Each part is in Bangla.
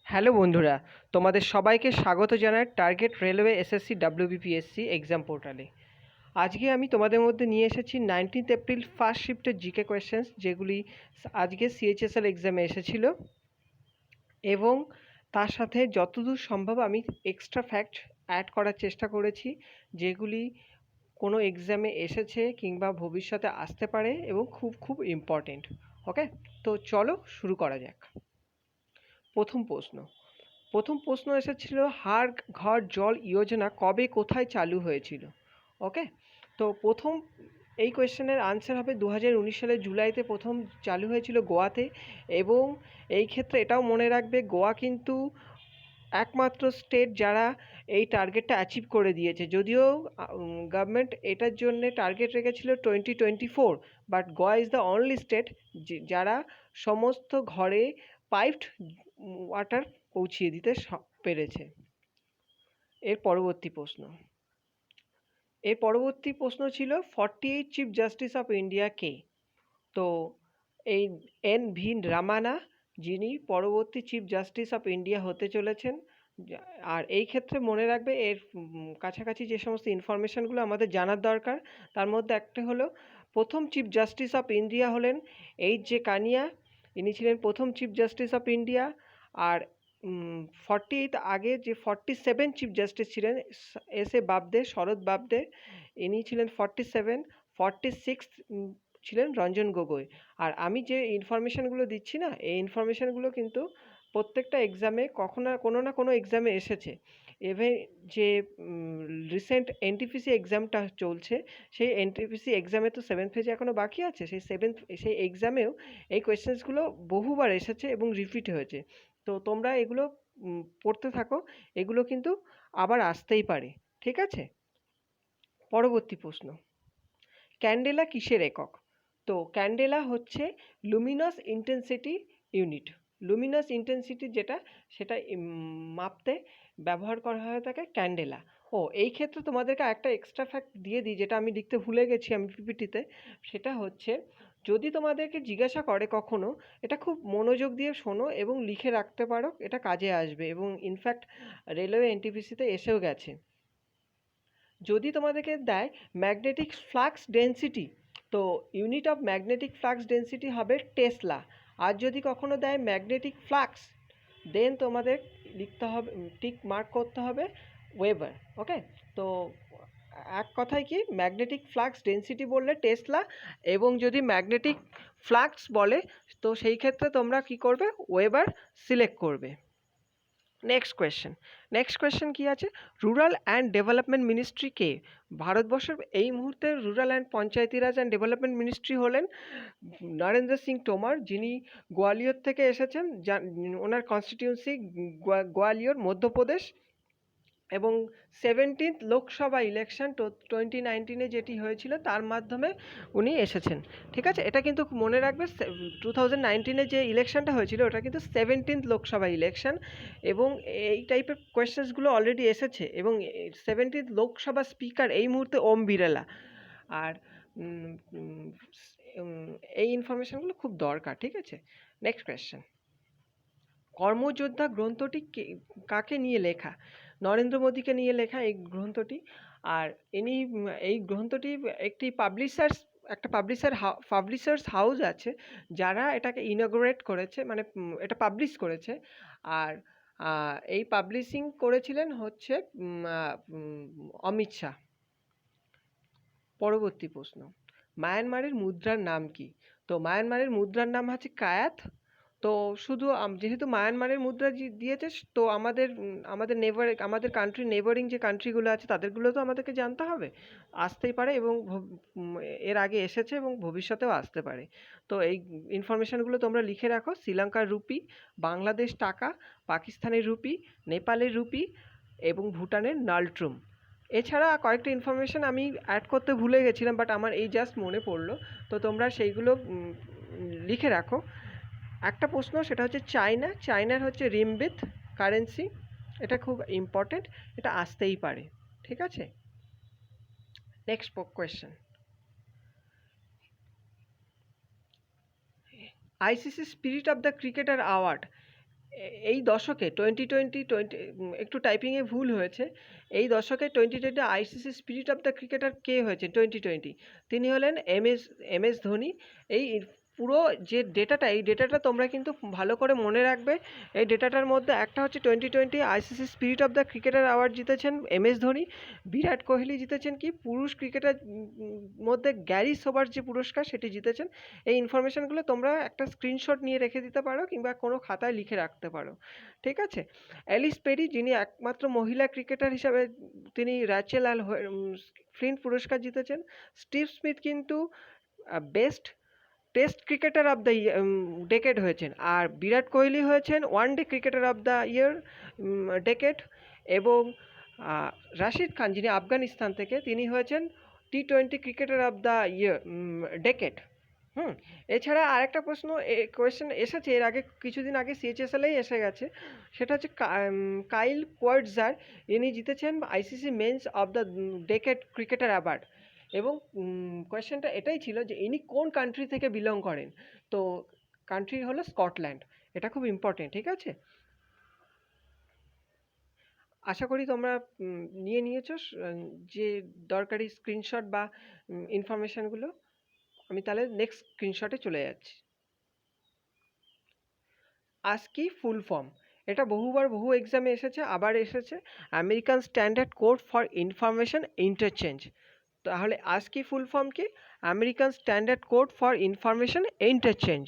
হ্যালো বন্ধুরা, তোমাদের সবাইকে স্বাগত জানাই target railway SSC WBPSC exam পোর্টালে। আজকে আমি তোমাদের মধ্যে নিয়ে এসেছি 19 এপ্রিল ফার্স্ট শিফটের জিকে কোয়েশ্চেন্স, যেগুলি আজকে সিএইচএসএল এক্সামে এসেছিল, এবং তার সাথে যতদূর সম্ভব আমি এক্সট্রা ফ্যাক্ট অ্যাড করার চেষ্টা করেছি, যেগুলি কোনো এক্সামে এসেছে কিংবা ভবিষ্যতে আসতে পারে এবং খুব খুব ইম্পর্টেন্ট। ওকে, তো চলো শুরু করা যাক। প্রথম প্রশ্ন এসেছিল, হার ঘর জল যোজনা কবে কোথায় চালু হয়েছিল? ওকে, তো এই কোয়েশ্চেনের আনসার হবে 2019 সালের জুলাইতে প্রথম চালু হয়েছিল গোয়াতে। এবং এই ক্ষেত্রে এটাও মনে রাখবে, গোয়া কিন্তু একমাত্র স্টেট যারা এই টার্গেটটা অ্যাচিভ করে দিয়েছে। যদিও গভর্নমেন্ট এটার জন্য টার্গেট রেখেছিল 2024, but Goa is the only state যারা সমস্ত ঘরে পাইপড ওয়াটার পৌঁছিয়ে দিতে পেরেছে। এর পরবর্তী প্রশ্ন ছিল 48 চিফ জাস্টিস অফ ইন্ডিয়া কে? তো এই এন.ভি. রামানা, যিনি পরবর্তী চিফ জাস্টিস অফ ইন্ডিয়া হতে চলেছেন। আর এই ক্ষেত্রে মনে রাখবে, এর কাছাকাছি যে সমস্ত ইনফরমেশনগুলো আমাদের জানার দরকার, তার মধ্যে একটা হলো, প্রথম চিফ জাস্টিস অফ ইন্ডিয়া হলেন এইচ.জে. কানিয়া, ইনি ছিলেন প্রথম চিফ জাস্টিস অফ ইন্ডিয়া। আর 48 আগে যে 47 চিফ জাস্টিস ছিলেন, এস.এ. বাবদে, শরৎ বাবদে, ইনি ছিলেন 47। 46 ছিলেন রঞ্জন গগৈ। আর আমি যে ইনফরমেশানগুলো দিচ্ছি না, এই ইনফরমেশানগুলো কিন্তু প্রত্যেকটা এক্সামে কোনো না কোনো এক্সামে এসেছে। এভে যে রিসেন্ট এনটিপিসি এক্সামটা চলছে, সেই এনটিপিসি এক্সামে তো 7th ফেজ এখনও বাকি আছে। সেই এক্সামেও এই কোয়েশ্চেন্সগুলো বহুবার এসেছে এবং রিপিট হয়েছে। তো তোমরা এগুলো পড়তে থাকো, এগুলো কিন্তু আবার আসতেই পারে। ঠিক আছে, পরবর্তী প্রশ্ন, ক্যান্ডেলা কিসের একক? তো ক্যান্ডেলা হচ্ছে Luminous intensity unit. Luminous intensity যেটা, সেটা মাপতে ব্যবহার করা হয়ে থাকে ক্যান্ডেলা। এই ক্ষেত্রে তোমাদেরকে একটা এক্সট্রা ফ্যাক্ট দিয়ে দিই, যেটা আমি লিখতে ভুলে গেছি আমি পিপিটিতে। সেটা হচ্ছে, যদি তোমাদেরকে জিজ্ঞাসা করে কখনো, এটা খুব মনোযোগ দিয়ে শোনো এবং লিখে রাখতে পারো, এটা কাজে আসবে। এবং ইনফ্যাক্ট রেলওয়ে এনটিপিসিতে এসেও গেছে। যদি তোমাদেরকে দেয় ম্যাগনেটিক ফ্লাক্স ডেন্সিটি, তো unit of magnetic flux density হবে টেসলা। আর যদি কখনো দেয় ম্যাগনেটিক ফ্লাক্স, দেন তোমাদের লিখতে হবে, টিক মার্ক করতে হবে ওয়েবার। ওকে, তো এক কথায় কি, ম্যাগনেটিক ফ্লাক্স ডেন্সিটি বললে টেসলা, এবং যদি ম্যাগনেটিক ফ্লাক্স বলে, তো সেই ক্ষেত্রে তোমরা কি করবে, ওয়েবার সিলেক্ট করবে। নেক্সট কোয়েশ্চেন কি আছে, রুরাল অ্যান্ড ডেভেলপমেন্ট মিনিস্ট্রি কে? ভারতবর্ষের এই মুহূর্তে rural and Panchayati Raj and development ministry হলেন নরেন্দ্র সিং টোমার, যিনি গোয়ালিয়র থেকে এসেছেন। ওনার কনস্টিটিউন্সি গোয়ালিয়র, মধ্যপ্রদেশ। এবং 17th লোকসভা ইলেকশন 2019 যেটি হয়েছিল, তার মাধ্যমে উনি এসেছেন। ঠিক আছে, এটা কিন্তু মনে রাখবে, 2019 যে ইলেকশনটা হয়েছিল, ওটা কিন্তু 17th লোকসভা ইলেকশন। এবং এই টাইপের কোয়েশ্চেন্সগুলো অলরেডি এসেছে। এবং 17th লোকসভা স্পিকার এই মুহূর্তে ওম বিড়লা। আর এই ইনফরমেশনগুলো খুব দরকার। ঠিক আছে, নেক্সট কোয়েশ্চেন, কর্মযোদ্ধা গ্রন্থটি কাকে নিয়ে লেখা? নরেন্দ্র মোদীকে নিয়ে লেখা এই গ্রন্থটি। আর এই গ্রন্থটি একটি পাবলিশার্স হাউস আছে, যারা এটাকে ইনগ্রেট করেছে, মানে এটা পাবলিশ করেছে। আর এই পাবলিশিং করেছিলেন হচ্ছে অমিত শাহ। পরবর্তী প্রশ্ন, মায়ানমারের মুদ্রার নাম কি? তো মায়ানমারের মুদ্রার নাম হচ্ছে কায়াত। তো শুধু যেহেতু মায়ানমারের মুদ্রা দিয়েছে, তো আমাদের কান্ট্রি নেবারিং যে কান্ট্রিগুলো আছে, তাদেরগুলো তো আমাদেরকে জানতে হবে। আসতেই পারে, এবং এর আগে এসেছে এবং ভবিষ্যতেও আসতে পারে। তো এই ইনফরমেশানগুলো তোমরা লিখে রাখো, শ্রীলঙ্কার রুপি, বাংলাদেশ টাকা, পাকিস্তানের রুপি, নেপালের রুপি এবং ভুটানের নালট্রুম। এছাড়া কয়েকটা ইনফরমেশান আমি অ্যাড করতে ভুলে গেছিলাম, বাট আমার এই জাস্ট মনে পড়লো। তো তোমরা সেইগুলো লিখে রাখো। একটা প্রশ্ন, সেটা হচ্ছে চায়নার হচ্ছে রিমবিথ কারেন্সি। এটা খুব ইম্পর্টেন্ট, এটা আসতেই পারে। ঠিক আছে, next question, ICC spirit of the cricketer award এই দশকে 2020 একটু টাইপিংয়ে ভুল হয়েছে। এই দশকে 2020 ICC spirit of the cricketer কে হয়েছে 2020? তিনি হলেন এম এস ধোনি। এই পুরো যে ডেটাটা, এই ডেটাটা তোমরা কিন্তু ভালো করে মনে রাখবে। এই ডেটাটার মধ্যে একটা হচ্ছে 2020 ICC spirit of the cricketer award জিতেছেন এম এস ধোনি। বিরাট কোহলি জিতেছেন কি পুরুষ ক্রিকেটার মধ্যে গ্যারি সোবার যে পুরস্কার সেটি জিতেছেন। এই ইনফরমেশনগুলো তোমরা একটা স্ক্রিনশট নিয়ে রেখে দিতে পারো কিংবা কোনো খাতায় লিখে রাখতে পারো, ঠিক আছে? অ্যালিস পেরি, যিনি একমাত্র মহিলা ক্রিকেটার হিসাবে তিনি র্যাচেল ফ্লিন্ট পুরস্কার জিতেছেন। স্টিভ স্মিথ কিন্তু best test cricketer of the decade হয়েছেন। আর বিরাট কোহলি হয়েছেন one day cricketer of the year decade. এবং রাশিদ খান, যিনি আফগানিস্তান থেকে, তিনি হয়েছেন টি-20 cricketer of the year decade. এছাড়া আরেকটা কোয়েশ্চেন এসেছে এর আগে, কিছুদিন আগে সিএইচএসএলেই এসে গেছে। সেটা হচ্ছে কাইল কোয়ার্টজার, ইনি জিতেছেন ICC men's of the decade cricketer award. এবং কোয়েশ্চেনটা এটাই ছিল যে ইনি কোন কান্ট্রি থেকে বিলং করেন। তো কান্ট্রি হলো স্কটল্যান্ড। এটা খুব ইম্পর্টেন্ট, ঠিক আছে? আশা করি তোমরা নিয়ে নিয়েছো যে দরকারি স্ক্রিনশট বা ইনফরমেশনগুলো। আমি তাহলে নেক্সট স্ক্রিনশটে চলে যাচ্ছি। আস্কি ফুল ফর্ম, এটা বহুবার বহু এক্সামে এসেছে, আবার এসেছে। American standard code for information interchange. তাহলে আস্কি ফুল ফর্ম কি? American standard code for information interchange.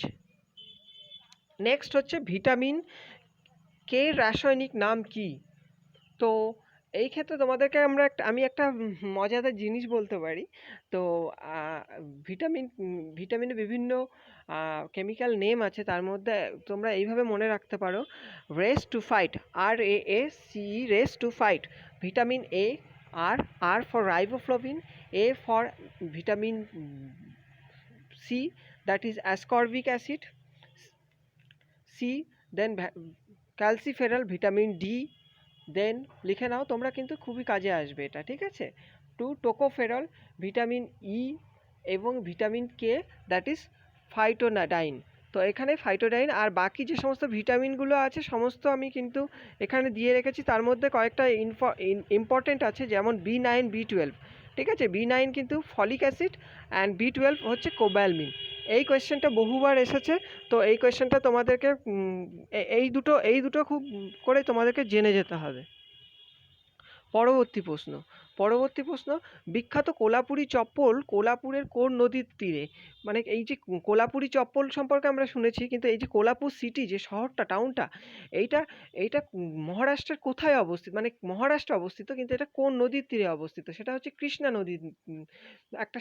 Next হচ্ছে ভিটামিন কে রাসায়নিক নাম কি? তো এই ক্ষেত্রে তোমাদেরকে আমি একটা মজাদার জিনিস বলতে পারি। তো ভিটামিনের বিভিন্ন কেমিক্যাল নেম আছে, তার মধ্যে তোমরা এইভাবে মনে রাখতে পারো: race to fight, RASCE, race to fight. Vitamin A, R for riboflavin, A for vitamin C, that is ascorbic acid, C, then calciferol, vitamin D, then লিখে নাও, তোমরা কিন্তু খুবই কাজে আসবে এটা, ঠিক আছে? টু টোকোফেরল, ভিটামিন ই, এবং ভিটামিন কে, দ্যাট ইজ ফাইটোনাডাইন। তো এখানে ফাইটোডাইন আর বাকি যে সমস্ত ভিটামিনগুলো আছে সমস্ত আমি কিন্তু এখানে দিয়ে রেখেছি। তার মধ্যে কয়েকটা ইম্পর্টেন্ট আছে, যেমন B9, B12, ঠিক আছে? B9 কিন্তু ফলিক অ্যাসিড, অ্যান্ড B12 হচ্ছে কোবালমিন। এই কোয়েশ্চেনটা বহুবার এসেছে। তো এই কোয়েশ্চেনটা তোমাদেরকে এই দুটো খুব করে তোমাদেরকে জেনে যেতে হবে। পরবর্তী প্রশ্ন, বিখ্যাত কোলাপুরি চপ্পল কোলাপুরের কোন নদীর তীরে? মানে এই যে কোলাপুরি চপ্পল সম্পর্কে আমরা শুনেছি, কিন্তু এই যে কোলাপুর সিটি, যে শহরটা, টাউনটা, এইটা এইটা মহারাষ্ট্রের কোথায় অবস্থিত? মানে মহারাষ্ট্রে অবস্থিত, কিন্তু এটা কোন নদীর তীরে অবস্থিত? সেটা হচ্ছে কৃষ্ণা নদীর একটা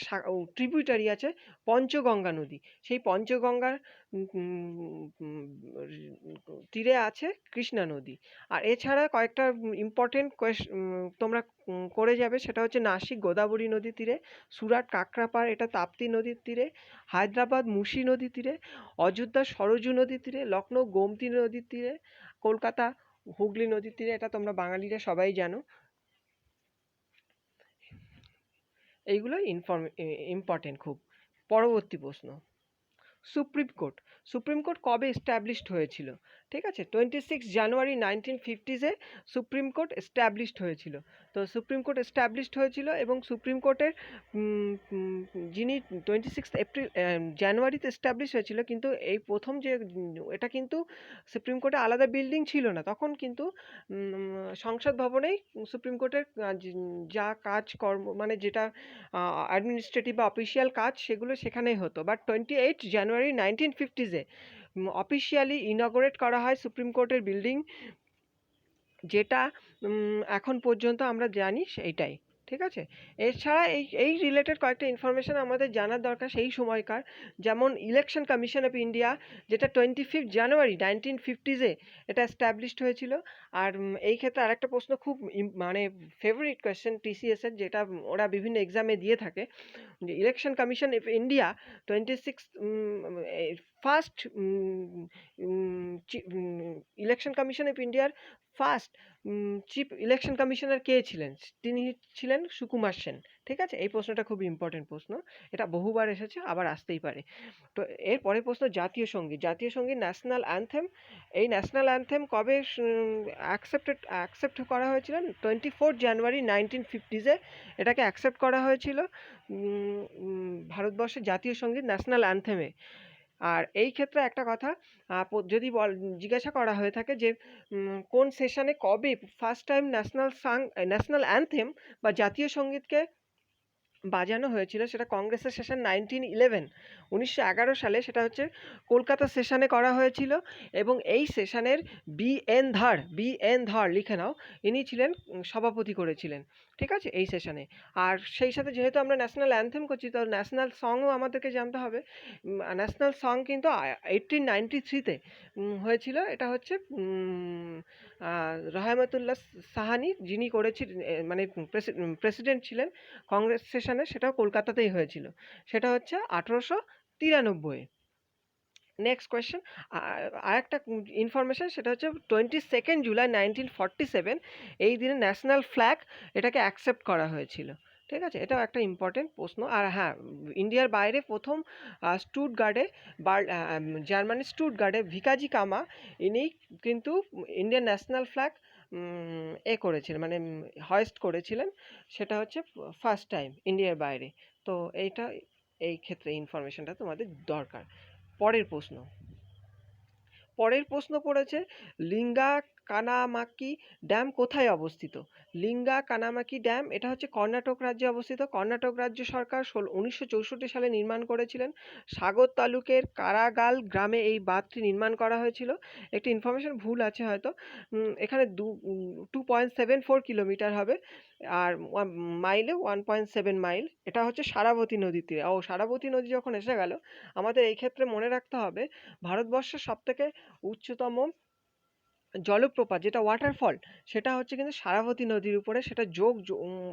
ট্রিবিউটারি আছে, পঞ্চগঙ্গা নদী। সেই পঞ্চগঙ্গার তীরে আছে কৃষ্ণা নদী। আর এছাড়া কয়েকটা ইম্পর্টেন্ট তোমরা করে যাবে, সেটা হচ্ছে নাসিক গোদাবরী নদীর তীরে, সুরাট কাকরাপাড়, এটা তাপ্তি নদীর তীরে, হায়দ্রাবাদ মুসি নদীর তীরে, অযোধ্যা সরজু নদীর তীরে, লখনৌ গোমতী নদীর তীরে, কলকাতা হুগলি নদীর তীরে। এটা তোমরা বাঙালিরা সবাই জানো। এইগুলো ইম্পর্টেন্ট খুব। পরবর্তী প্রশ্ন, সুপ্রিম কোর্ট কবে এস্টাবলিশড হয়েছিল? ঠিক আছে, 26 জানুয়ারি 1950-এ সুপ্রিম কোর্ট এস্টাবলিশড হয়েছিল। তো সুপ্রিম কোর্ট এস্টাবলিশড হয়েছিল, এবং সুপ্রিম কোর্টের যিনি 26 জানুয়ারিতে এস্টাবলিশ হয়েছিল, কিন্তু এই প্রথম যে এটা কিন্তু সুপ্রিম কোর্টে আলাদা বিল্ডিং ছিল না তখন, কিন্তু সংসদ ভবনেই সুপ্রিম কোর্টের যা কাজকর্ম, মানে যেটা অ্যাডমিনিস্ট্রেটিভ বা অফিসিয়াল কাজ, সেগুলো সেখানেই হতো। বাট 28 জানুয়ারি 1950-এ অফিসিয়ালি ইনঅগরেট করা হয় সুপ্রিম কোর্টের বিল্ডিং, যেটা এখন পর্যন্ত আমরা জানি সেইটাই, ঠিক আছে? এছাড়া এই রিলেটেড কয়েকটা ইনফরমেশন আমাদের জানার দরকার সেই সময়কার, যেমন ইলেকশন কমিশন অফ ইন্ডিয়া, যেটা 25 জানুয়ারি 1950-এ এটা এস্টাবলিশড হয়েছিল। আর এই ক্ষেত্রে আরেকটা প্রশ্ন খুব মানে ফেভারিট কোয়েশ্চেন TCS-এর, যেটা ওরা বিভিন্ন এক্সামে দিয়ে থাকে, যে election commission of India 26 first election commission of ইন্ডিয়ার ফার্স্ট চিফ ইলেকশন কমিশনার কে ছিলেন? তিনি ছিলেন সুকুমার সেন। ঠিক আছে, এই প্রশ্নটা খুব ইম্পর্টেন্ট প্রশ্ন, এটা বহুবার এসেছে, আবার আসতেই পারে। তো এর পরের প্রশ্ন, জাতীয় সঙ্গীত। জাতীয় সঙ্গীত ন্যাশনাল অ্যানথেম, এই ন্যাশনাল অ্যানথেম কবে অ্যাকসেপ্ট করা হয়েছিল? 24 জানুয়ারি 1950-এ এটাকে অ্যাকসেপ্ট করা হয়েছিল ভারতবর্ষের জাতীয় সঙ্গীত ন্যাশনাল অ্যানথেমে। আর এই ক্ষেত্রে একটা কথা, যদি জিজ্ঞাসা করা হয়ে থাকে যে কোন সেশনে কবে ফার্স্ট টাইম ন্যাশনাল অ্যানথেম বা জাতীয় সঙ্গীতকে বাজানো হয়েছিল, সেটা কংগ্রেসের সেশন 1911 সালে, সেটা হচ্ছে কলকাতা সেশনে করা হয়েছিল। এবং এই সেশনের বি এন ধর লিখে নাও, ইনি ছিলেন সভাপতি করেছিলেন। ঠিক আছে, এই সেশনে। আর সেই সাথে যেহেতু আমরা ন্যাশনাল অ্যানথেম করছি, তো ন্যাশনাল সংও আমাদেরকে জানতে হবে। ন্যাশনাল সং কিন্তু 1893-তে হয়েছিল। এটা হচ্ছে রহমতুল্লাহ সাহানি যিনি করেছিলেন, মানে প্রেসিডেন্ট ছিলেন কংগ্রেস সেশনে, সেটাও কলকাতাতেই হয়েছিল। সেটা হচ্ছে 1893-এ। নেক্সট কোয়েশ্চেন, আর একটা ইনফরমেশন, সেটা হচ্ছে 22 জুলাই 1947 এই দিনে ন্যাশনাল ফ্ল্যাগ এটাকে অ্যাকসেপ্ট করা হয়েছিল। ঠিক আছে, এটাও একটা ইম্পর্টেন্ট প্রশ্ন। আর হ্যাঁ, ইন্ডিয়ার বাইরে প্রথম স্টুটগার্ডে, জার্মানির স্টুটগার্ডে ভিকাজি কামা, ইনি কিন্তু ইন্ডিয়ান ন্যাশনাল ফ্ল্যাগ করেছিলেন, মানে হয়েস্ট করেছিলেন। সেটা হচ্ছে ফার্স্ট টাইম ইন্ডিয়ার বাইরে। তো এইটা, এই ক্ষেত্রে ইনফরমেশনটা তোমাদের দরকার। পরের প্রশ্ন পড়েছে, লিঙ্গা কানামাকি ড্যাম কোথায় অবস্থিত? লিঙ্গা কানামাকি ড্যাম, এটা হচ্ছে কর্ণাটক রাজ্যে অবস্থিত। কর্ণাটক রাজ্য সরকার 1964 সালে নির্মাণ করেছিলেন। সাগর তালুকের কারাগাল গ্রামে এই বাঁধটি নির্মাণ করা হয়েছিল। একটি ইনফরমেশন ভুল আছে হয়তো, এখানে 2.74 কিলোমিটার হবে, আর মাইলে 1.7 মাইল। এটা হচ্ছে সারাবতী নদীর তীরে। সারাবতী নদী যখন এসে গেল, আমাদের এই ক্ষেত্রে মনে রাখতে হবে ভারতবর্ষের সবথেকে উচ্চতম জলপ্রপাত যেটা ওয়াটারফল, সেটা হচ্ছে কিন্তু সারাবতী নদীর উপরে, সেটা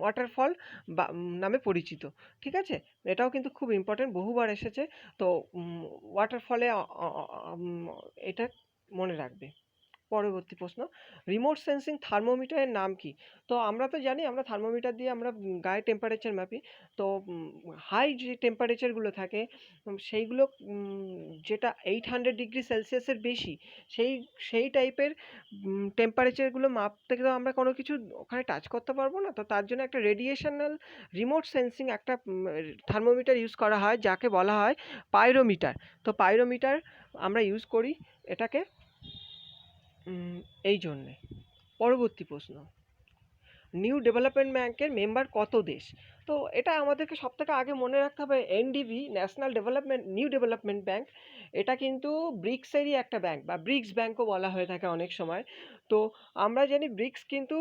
ওয়াটারফল বা নামে পরিচিত। ঠিক আছে, এটাও কিন্তু খুব ইম্পর্টেন্ট, বহুবার এসেছে। তো ওয়াটারফলে এটা মনে রাখবে। পরবর্তী প্রশ্ন, রিমোট সেন্সিং থার্মোমিটারের নাম কি? তো আমরা তো জানি, আমরা থার্মোমিটার দিয়ে আমরা গায়ে টেম্পারেচার মাপি। তো হাই যে টেম্পারেচারগুলো থাকে, সেইগুলো যেটা 800 ডিগ্রি সেলসিয়াসের বেশি, সেই টাইপের টেম্পারেচারগুলো মাপতে গেলে আমরা কোনো কিছু ওখানে টাচ করতে পারবো না। তো তার জন্য একটা রেডিয়েশনাল রিমোট সেন্সিং একটা থার্মোমিটার ইউজ করা হয়, যাকে বলা হয় পাইরোমিটার। তো পাইরোমিটার আমরা ইউজ করি এটাকে এই জন্যে। পরবর্তী প্রশ্ন, নিউ ডেভেলপমেন্ট ব্যাংকের মেম্বার কত দেশ? তো এটা আমাদেরকে সবথেকে আগে মনে রাখতে হবে, এনডিবি নিউ ডেভেলপমেন্ট ব্যাংক, এটা কিন্তু ব্রিক্সেরই একটা ব্যাংক, বা ব্রিক্স ব্যাংকও বলা হয়ে থাকে অনেক সময়। তো আমরা জানি ব্রিক্স কিন্তু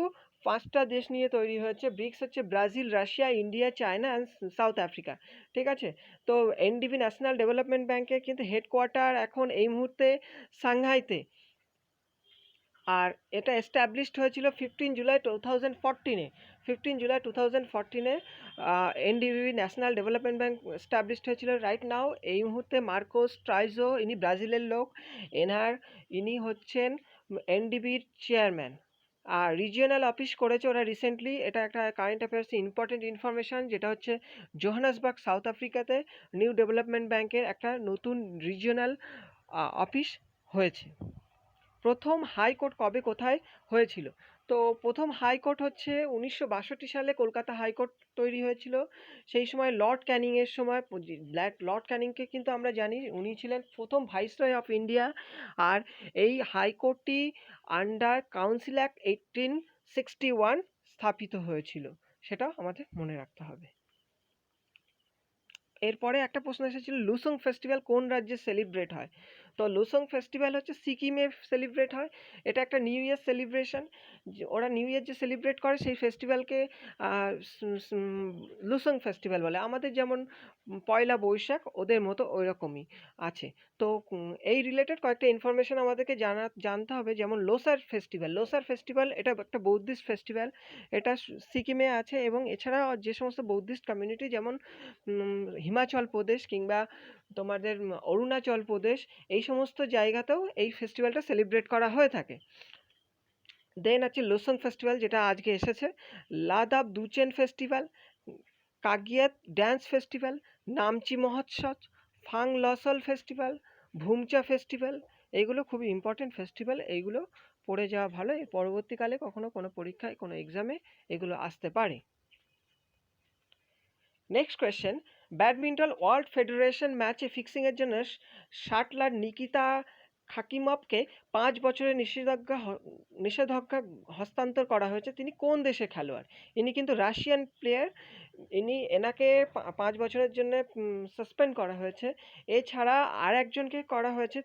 5টা দেশ নিয়ে তৈরি হয়েছে। ব্রিক্স হচ্ছে Brazil, Russia, India, China and south Africa. ঠিক আছে, তো এনডিবি ন্যাশনাল ডেভেলপমেন্ট ব্যাংকের কিন্তু হেডকোয়ার্টার এখন এই মুহূর্তে সাংহাইতে। আর এটা এস্টাবলিশড হয়েছিল 15 জুলাই 2014-এ NDB national development bank established হয়েছিল। রাইট নাও এই মুহূর্তে মার্কোস ট্রাইজো, ইনি ব্রাজিলের লোক, ইনি হচ্ছেন এনডিবির চেয়ারম্যান। আর রিজিওনাল অফিস করেছে ওরা রিসেন্টলি, এটা একটা কারেন্ট অ্যাফেয়ার্স ইম্পর্টেন্ট ইনফরমেশন, যেটা হচ্ছে জোহান্সবার্গ সাউথ আফ্রিকাতে নিউ ডেভেলপমেন্ট ব্যাংকের একটা নতুন রিজিওনাল অফিস হয়েছে। প্রথম হাইকোর্ট কবে কোথায় হয়েছিল? তো প্রথম হাইকোর্ট হচ্ছে 1962 সালে কলকাতা হাইকোর্ট তৈরি হয়েছিল। সেই সময় লর্ড ক্যানিংয়ের সময়, লর্ড ক্যানিংকে কিন্তু আমরা জানি উনি ছিলেন প্রথম ভাইসরয় অফ ইন্ডিয়া। আর এই হাইকোর্টটি আন্ডার কাউন্সিল অ্যাক্ট 1861 স্থাপিত হয়েছিল, সেটাও আমাদের মনে রাখতে হবে। এরপরে একটা প্রশ্ন এসেছিল, লুসুং ফেস্টিভ্যাল কোন রাজ্যে সেলিব্রেট হয়? তো লুসং ফেস্টিভ্যাল হচ্ছে সিকিমে সেলিব্রেট হয়, এটা একটা নিউ ইয়ার সেলিব্রেশন। ওরা নিউ ইয়ার যে সেলিব্রেট করে সেই ফেস্টিভ্যালকে লুসং ফেস্টিভ্যাল বলে। আমাদের যেমন পয়লা বৈশাখ ওদের মতো ওই রকমই আছে। তো এই রিলেটেড কয়েকটা ইনফরমেশন আমাদেরকে জানতে হবে, যেমন লোসার ফেস্টিভ্যাল এটা একটা বৌদ্ধিস্ট ফেস্টিভ্যাল, এটা সিকিমে আছে। এবং এছাড়া যে সমস্ত বৌদ্ধিস্ট কমিউনিটি যেমন হিমাচল প্রদেশ কিংবা তোমাদের অরুণাচল প্রদেশ, এই সমস্ত জায়গাতেও এই ফেস্টিভ্যালটা সেলিব্রেট করা হয়ে থাকে। দেন আছে লোসং ফেস্টিভ্যাল, যেটা আজকে এসেছে। লাদাব দুচেন ফেস্টিভ্যাল, কাগিয়াত ড্যান্স ফেস্টিভ্যাল, নামচি মহোৎসব, ফাং লসল ফেস্টিভ্যাল, ভুমচা ফেস্টিভ্যাল। এইগুলো খুবই ইম্পর্টেন্ট ফেস্টিভ্যাল, এইগুলো পড়ে যাওয়া ভালো। এর পরবর্তীকালে কখনো কোনো পরীক্ষায় কোনো এক্সামে এগুলো আসতে পারে। Next question, badminton world federation ম্যাচে ফিক্সিংয়ের জন্য শাটলার নিকিতা খাকিমভকে 5 বছরের নিষেধাজ্ঞা হস্তান্তর করা হয়েছে। তিনি কোন দেশের খেলোয়াড়? ইনি কিন্তু রাশিয়ান প্লেয়ার। এনাকে 5 বছরের জন্য সাসপেন্ড করা হয়েছে। এছাড়া আর একজনকে করা হয়েছে,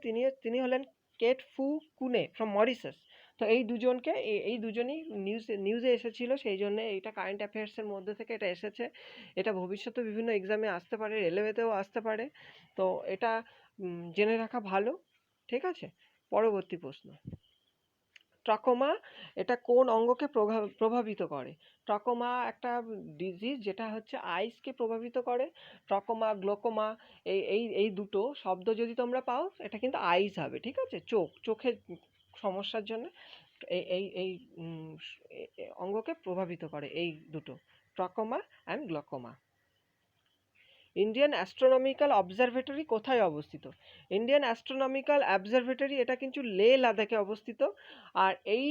তিনি হলেন কেট ফু কুনে ফ্রম মরিসাস। তো এই দুজনই নিউজে এসেছিল, সেই জন্য এটা কারেন্ট অ্যাফেয়ার্সের মধ্যে থেকে এটা এসেছে। এটা ভবিষ্যতে বিভিন্ন এক্সামে আসতে পারে, রেলওয়েতেও আসতে পারে। তো এটা জেনে রাখা ভালো। ঠিক আছে, পরবর্তী প্রশ্ন, ট্রাকোমা এটা কোন অঙ্গকে প্রভাবিত করে? ট্রাকোমা একটা ডিজিজ যেটা হচ্ছে আইসকে প্রভাবিত করে। ট্রাকোমা, গ্লোকোমা, এই দুটো শব্দ যদি তোমরা পাও, এটা কিন্তু আইস হবে। ঠিক আছে, চোখের সমস্যার জন্য এই এই এই অঙ্গকে প্রভাবিত করে এই দুটো, trachoma and glaucoma. Indian astronomical observatory কোথায় অবস্থিত? ইন্ডিয়ান অ্যাস্ট্রোনমিক্যাল অবজারভেটরি এটা কিন্তু লে লাদাখে অবস্থিত। আর এই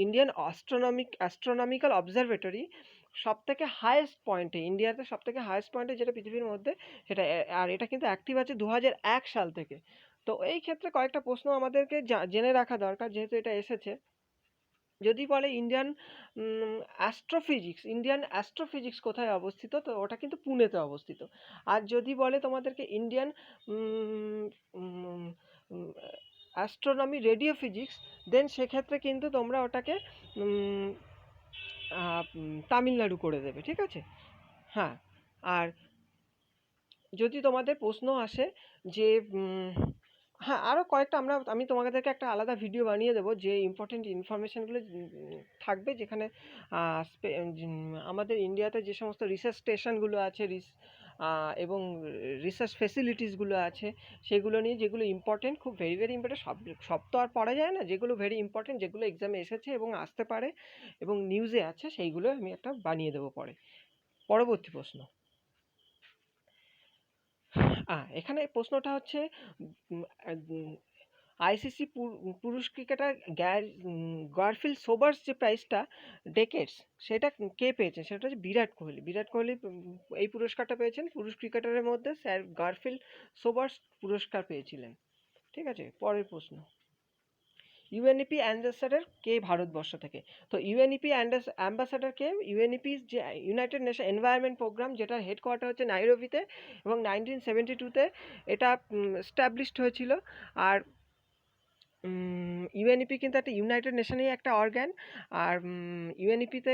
ইন্ডিয়ান অ্যাস্ট্রোনমিক্যাল অবজারভেটরি সব থেকে হায়েস্ট পয়েন্টে, ইন্ডিয়াতে সব থেকে হায়েস্ট পয়েন্টে, যেটা পৃথিবীর মধ্যে সেটা। আর এটা কিন্তু অ্যাক্টিভ আছে 2001 সাল থেকে। তো এই ক্ষেত্রে কয়েকটা প্রশ্ন আমাদেরকে জেনে রাখা দরকার, যেহেতু এটা এসেছে। যদি বলে ইন্ডিয়ান অ্যাস্ট্রোফিজিক্স কোথায় অবস্থিত, তো ওটা কিন্তু পুনেতে অবস্থিত। আর যদি বলে তোমাদেরকে ইন্ডিয়ান অ্যাস্ট্রোনমি রেডিও ফিজিক্স, দেন সেক্ষেত্রে কিন্তু তোমরা ওটাকে তামিলনাড়ু করে দেবে। ঠিক আছে, হ্যাঁ। আর যদি তোমাদের প্রশ্ন আসে যে হ্যাঁ, আরও কয়েকটা আমি তোমাদেরকে একটা আলাদা ভিডিও বানিয়ে দেবো, যে ইম্পর্টেন্ট ইনফরমেশানগুলো থাকবে, যেখানে আমাদের ইন্ডিয়াতে যে সমস্ত রিসার্চ স্টেশনগুলো আছে এবং রিসার্চ ফেসিলিটিসগুলো আছে, সেগুলো নিয়ে, যেগুলো ইম্পর্টেন্ট, খুব ভেরি ভেরি ইম্পর্টেন্ট। সব তো আর পড়া যায় না, যেগুলো ভেরি ইম্পর্টেন্ট, যেগুলো এক্সামে এসেছে এবং আসতে পারে এবং নিউজে আছে, সেইগুলো আমি একটা বানিয়ে দেবো পরে। পরবর্তী প্রশ্ন, এখানে প্রশ্নটা হচ্ছে আইসিসি পুরুষ ক্রিকেটার গারফিল্ড সোবার্স যে প্রাইজটা ডেকেটস, সেটা কে পেয়েছেন? সেটা হচ্ছে বিরাট কোহলি। বিরাট কোহলি এই পুরস্কারটা পেয়েছেন। পুরুষ ক্রিকেটারের মধ্যে স্যার গারফিল্ড সোবার্স পুরস্কার পেয়েছিলেন। ঠিক আছে, পরের প্রশ্ন, ইউএনইপি অ্যাম্বাসাডার কে ভারতবর্ষ থেকে? তো ইউএনইপি অ্যাম্বাসাডার কে? ইউএনইপি যে ইউনাইটেড নেশন এনভায়রনমেন্ট প্রোগ্রাম, যেটার হেডকোয়ার্টার হচ্ছে নাইরোবিতে, এবং 1972-তে এটা এস্টাবলিশড হয়েছিল। আর ইউএনইপি কিন্তু একটা ইউনাইটেড নেশনেরই একটা অর্গ্যান। আর ইউএনইপিতে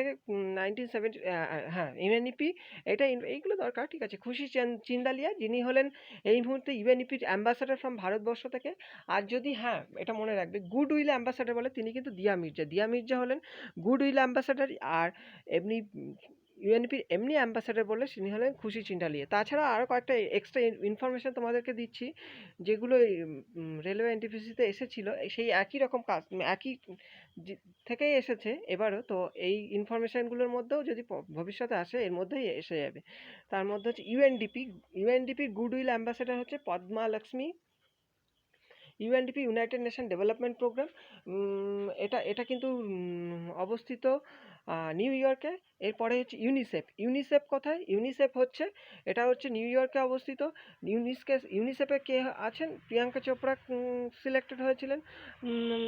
1970, হ্যাঁ, ইউএনইপি এটা এইগুলো দরকার। ঠিক আছে, খুশি চিন্দালিয়া, যিনি হলেন এই মুহূর্তে ইউএনইপির অ্যাম্বাসাডার ফ্রম ভারতবর্ষ থেকে। আর যদি, হ্যাঁ, এটা মনে রাখবে, গুড উইল অ্যাম্বাসাডার বলে, তিনি কিন্তু দিয়া মির্জা হলেন গুড উইল অ্যাম্বাসাডার। আর এমনি ইউএনপির এমনি অ্যাম্বাসাডার বলে তিনি হলেন খুশি চিন্ডালিয়া। তাছাড়া আরও কয়েকটা এক্সট্রা ইনফরমেশান তোমাদেরকে দিচ্ছি, যেগুলো রেলওয়ে এনটিপিসিতে এসেছিলো, সেই একই রকম কাজ, একই থেকেই এসেছে এবারও। তো এই ইনফরমেশানগুলোর মধ্যেও যদি ভবিষ্যতে আসে, এর মধ্যেই এসে যাবে। তার মধ্যে হচ্ছে ইউএনডিপির গুড উইল অ্যাম্বাসাডার হচ্ছে Padma Lakshmi. UNDP, united nation development programme, এটা এটা কিন্তু অবস্থিত নিউ ইয়র্কে। এরপরে হচ্ছে ইউনিসেফ। ইউনিসেফ কোথায়? ইউনিসেফ হচ্ছে, এটা হচ্ছে নিউ ইয়র্কে অবস্থিত। ইউনিসেফে কে আছেন? প্রিয়াঙ্কা চোপড়া সিলেক্টেড হয়েছিলেন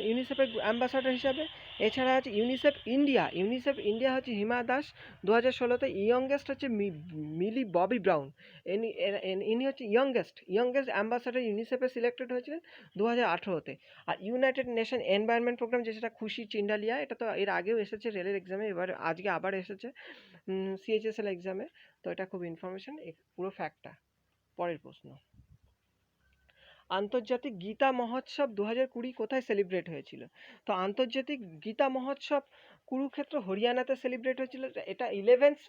ইউনিসেফের অ্যাম্বাসাডার হিসাবে। এছাড়া আছে ইউনিসেফ ইন্ডিয়া। ইউনিসেফ ইন্ডিয়া হচ্ছে হিমা দাস 2016-তে। ইয়ংগেস্ট হচ্ছে মিলি ববি ব্রাউন। ইনি হচ্ছে ইয়ংগেস্ট অ্যাম্বাসাডার ইউনিসেফে সিলেক্টেড হয়েছিলেন 2018-তে। আর ইউনাইটেড নেশন এনভায়রনমেন্ট প্রোগ্রাম, যেটা খুশি চিন্ডালিয়া, এটা তো এর আগেও এসেছে রেলের এক্সামে, এবার আজকে আবার এসেছে সিএইচএসএল এক্সামে। তো এটা খুব ইনফরমেশন, পুরো ফ্যাক্টটা। পরের প্রশ্ন, আন্তর্জাতিক গীতা মহোৎসব 2020 কোথায় সেলিব্রেট হয়েছিল? তো আন্তর্জাতিক গীতা মহোৎসব কুরুক্ষেত্র, হরিয়ানাতে সেলিব্রেট হয়েছিল। এটা 11th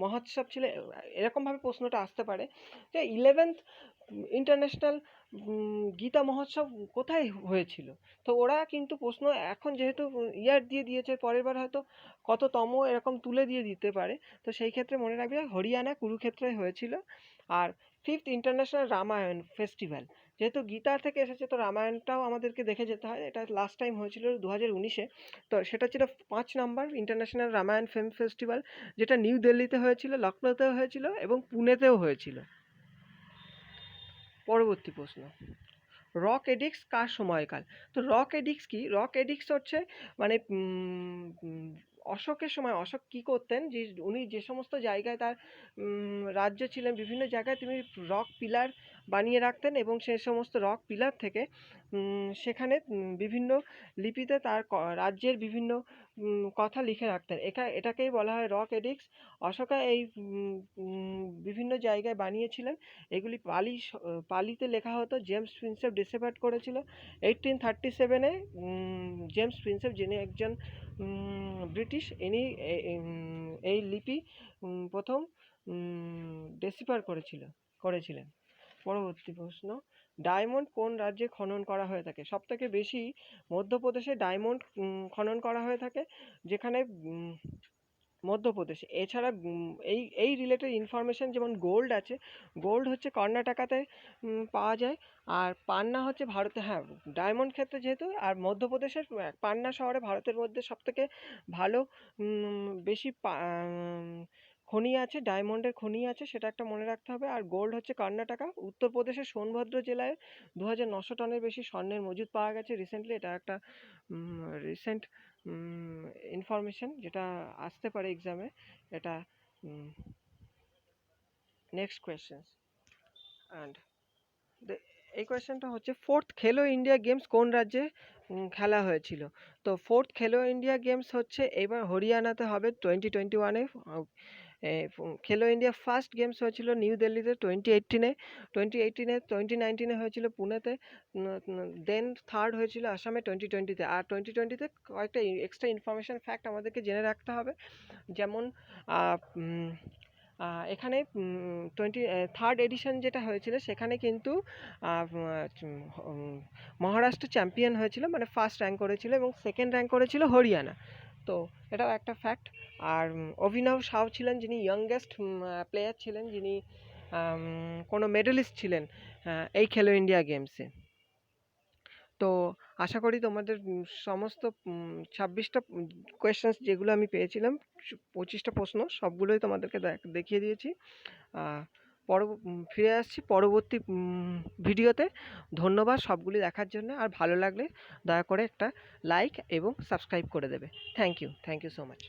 মহোৎসব ছিল। এরকমভাবে প্রশ্নটা আসতে পারে যে 11th ইন্টারন্যাশনাল গীতা মহোৎসব কোথায় হয়েছিল। তো ওরা কিন্তু প্রশ্ন এখন যেহেতু ইয়ার দিয়ে দিয়েছে, পরের বার হয়তো কততম এরকম তুলে দিয়ে দিতে পারে। তো সেই ক্ষেত্রে মনে রাখবে হরিয়ানা কুরুক্ষেত্রে হয়েছিল। আর 5th ইন্টারন্যাশনাল রামায়ণ ফেস্টিভ্যাল, যেহেতু গীতা থেকে এসেছে তো রামায়ণটাও আমাদেরকে দেখে যেতে হয়। এটা লাস্ট টাইম হয়েছিল 2019-এ। তো সেটা ছিল 5 নম্বর ইন্টারন্যাশনাল রামায়ণ ফিল্ম ফেস্টিভ্যাল, যেটা নিউ দিল্লিতে হয়েছিল, লখনৌতেও হয়েছিল এবং পুনেতেও হয়েছিল। পরবর্তী প্রশ্ন, রক এডিক্স কার সময়কাল? তো রক এডিক্স কি? রক এডিক্স হচ্ছে মানে অশোকের সময়। অশোক কি করতেন, যে উনি যে সমস্ত জায়গায় তার রাজ্য ছিলেন, বিভিন্ন জায়গায় তিনি রক পিলার বানিয়ে রাখতেন এবং সেই সমস্ত রক পিলার থেকে সেখানে বিভিন্ন লিপিতে তার রাজ্যের বিভিন্ন কথা লিখে রাখতেন। এটাকেই বলা হয় রক এডিক্স। অশোকা এই বিভিন্ন জায়গায় বানিয়েছিলেন। এগুলি পালিতে লেখা হতো। জেমস প্রিন্সেপ ডিসেপার্ট করেছিল 1837-এ। জেমস প্রিন্সেপ, যিনি একজন ব্রিটিশ, ইনি এই লিপি প্রথম ডেসিপার করেছিলেন। পরবর্তী প্রশ্ন, ডায়মন্ড কোন রাজ্যে খনন করা হয়ে থাকে? সব থেকে বেশি মধ্যপ্রদেশে ডায়মন্ড খনন করা হয়ে থাকে, যেখানে মধ্যপ্রদেশে। এছাড়া এই এই রিলেটেড ইনফরমেশন, যেমন গোল্ড আছে, গোল্ড হচ্ছে কর্ণাটকাতে পাওয়া যায়। আর পান্না হচ্ছে ভারতে। হ্যাঁ, ডায়মন্ড ক্ষেত্রে যেহেতু, আর মধ্যপ্রদেশের পান্না শহরে ভারতের মধ্যে সবথেকে ভালো বেশি খনি আছে, ডায়মন্ডের খনি আছে, সেটা একটা মনে রাখতে হবে। আর গোল্ড হচ্ছে কর্ণাটকা। উত্তরপ্রদেশের সোনভদ্র জেলায় 2900 টনের বেশি স্বর্ণের মজুদ পাওয়া গেছে রিসেন্টলি। এটা একটা রিসেন্ট ইনফরমেশন যেটা আসতে পারে এক্সামে। এটা নেক্সট কোয়েশ্চেন। অ্যান্ড এই কোয়েশ্চেনটা হচ্ছে, 4th খেলো ইন্ডিয়া গেমস কোন রাজ্যে খেলা হয়েছিল? তো 4th খেলো ইন্ডিয়া গেমস হচ্ছে এবার হরিয়ানাতে হবে 2021-এ। খেলো ইন্ডিয়া ফার্স্ট গেমস হয়েছিল নিউ দিল্লিতে 2018-এ। 2019-এ হয়েছিল পুনেতে। দেন থার্ড হয়েছিল আসামে 2020-তে। আর 2020-তে কয়েকটা এক্সট্রা ইনফরমেশন ফ্যাক্ট আমাদেরকে জেনে রাখতে হবে। যেমন এখানে থার্ড এডিশন যেটা হয়েছিল, সেখানে কিন্তু মহারাষ্ট্র চ্যাম্পিয়ন হয়েছিল, মানে ফার্স্ট র্যাঙ্ক করেছিল, এবং সেকেন্ড র্যাঙ্ক করেছিল হরিয়ানা। তো এটাও একটা ফ্যাক্ট। আর অভিনব সাউ ছিলেন, যিনি ইয়ংগেস্ট প্লেয়ার ছিলেন, যিনি কোনো মেডেলিস্ট ছিলেন এই খেলো ইন্ডিয়া গেমসে। তো আশা করি তোমাদের সমস্ত 26টা কোয়েশ্চেন্স যেগুলো আমি পেয়েছিলাম, 25টা প্রশ্ন, সবগুলোই তোমাদেরকে দেখিয়ে দিয়েছি। ফিরে আসছি পরবর্তী ভিডিওতে। ধন্যবাদ সবগুলি দেখার জন্য। আর ভালো লাগলে দয়া করে একটা লাইক এবং সাবস্ক্রাইব করে দেবে। Thank you so much.